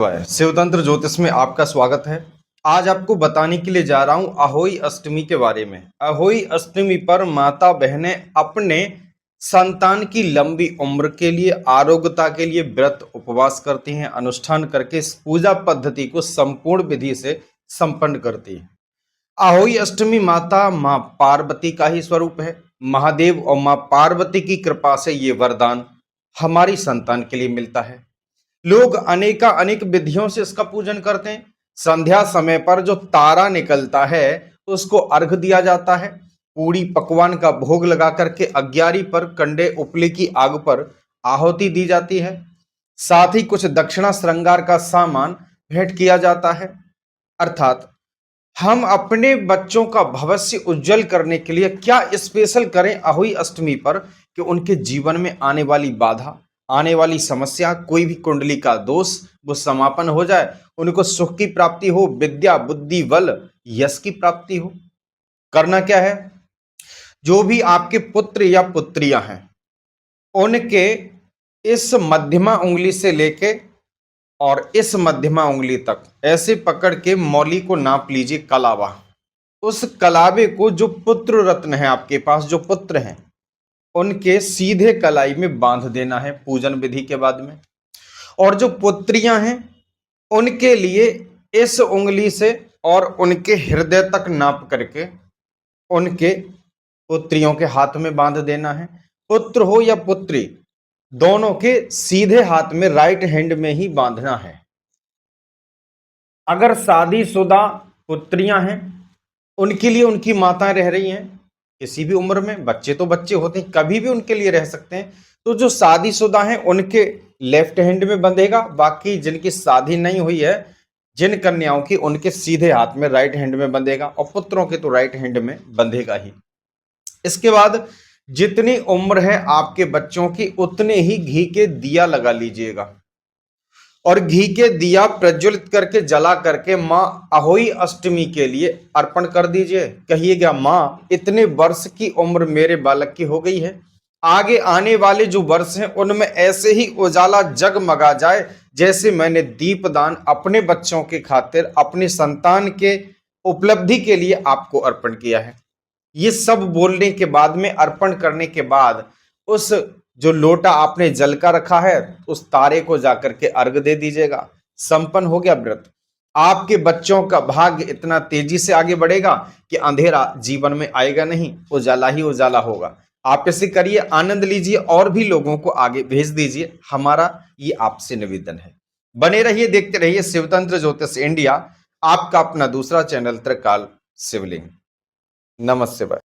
शिवतंत्र ज्योतिष में आपका स्वागत है। आज आपको बताने के लिए जा रहा हूं अहोई अष्टमी के बारे में। अहोई अष्टमी पर माता बहनें अपने संतान की लंबी उम्र के लिए, आरोग्यता के लिए व्रत उपवास करती हैं, अनुष्ठान करके इस पूजा पद्धति को संपूर्ण विधि से संपन्न करती हैं। अहोई अष्टमी माता मां पार्वती का ही स्वरूप है। महादेव और मां पार्वती की कृपा से ये वरदान हमारी संतान के लिए मिलता है। लोग अनेक विधियों से इसका पूजन करते हैं। संध्या समय पर जो तारा निकलता है उसको अर्घ दिया जाता है। पूरी पकवान का भोग लगा करके अग्यारी पर कंडे उपले की आग पर आहुति दी जाती है। साथ ही कुछ दक्षिणा श्रृंगार का सामान भेंट किया जाता है। अर्थात हम अपने बच्चों का भविष्य उज्जवल करने के लिए क्या स्पेशल करें अहोई अष्टमी पर कि उनके जीवन में आने वाली बाधा, आने वाली समस्या, कोई भी कुंडली का दोष वो समापन हो जाए, उनको सुख की प्राप्ति हो, विद्या बुद्धि बल यश की प्राप्ति हो। करना क्या है? जो भी आपके पुत्र या पुत्रियां हैं उनके इस मध्यमा उंगली से लेके और इस मध्यमा उंगली तक ऐसे पकड़ के मौली को नाप लीजिए, कलावा। उस कलावे को जो पुत्र रत्न है आपके पास, जो पुत्र हैं, उनके सीधे कलाई में बांध देना है पूजन विधि के बाद में। और जो पुत्रियां हैं उनके लिए इस उंगली से और उनके हृदय तक नाप करके उनके पुत्रियों के हाथ में बांध देना है। पुत्र हो या पुत्री, दोनों के सीधे हाथ में राइट हैंड में ही बांधना है। अगर शादीशुदा पुत्रियां हैं उनके लिए उनकी माताएं रह रही हैं किसी भी उम्र में, बच्चे तो बच्चे होते हैं, कभी भी उनके लिए रह सकते हैं, तो जो शादीशुदा हैं उनके लेफ्ट हैंड में बंधेगा। बाकी जिनकी शादी नहीं हुई है, जिन कन्याओं की, उनके सीधे हाथ में राइट हैंड में बंधेगा और पुत्रों के तो राइट हैंड में बंधेगा ही। इसके बाद जितनी उम्र है आपके बच्चों की उतने ही घी के दिया लगा लीजिएगा और घी के दिया प्रज्वलित करके जला करके मां अहोई अष्टमी के लिए अर्पण कर दीजिए। कहिएगा, मां इतने वर्ष की उम्र मेरे बालक की हो गई है, आगे आने वाले जो वर्ष हैं उनमें ऐसे ही उजाला जगमगा जाए जैसे मैंने दीपदान अपने बच्चों के खातिर, अपने संतान के उपलब्धि के लिए आपको अर्पण किया है। ये सब बोलने के बाद में, अर्पण करने के बाद, उस जो लोटा आपने जल का रखा है उस तारे को जाकर के अर्घ दे दीजिएगा। संपन्न हो गया व्रत। आपके बच्चों का भाग्य इतना तेजी से आगे बढ़ेगा कि अंधेरा जीवन में आएगा नहीं, उजाला ही उजाला होगा। आप इसे करिए, आनंद लीजिए और भी लोगों को आगे भेज दीजिए। हमारा ये आपसे निवेदन है। बने रहिए, देखते रहिए शिवतंत्र ज्योतिष इंडिया, आपका अपना दूसरा चैनल त्रिकाल शिवलिंग। नमस्ते।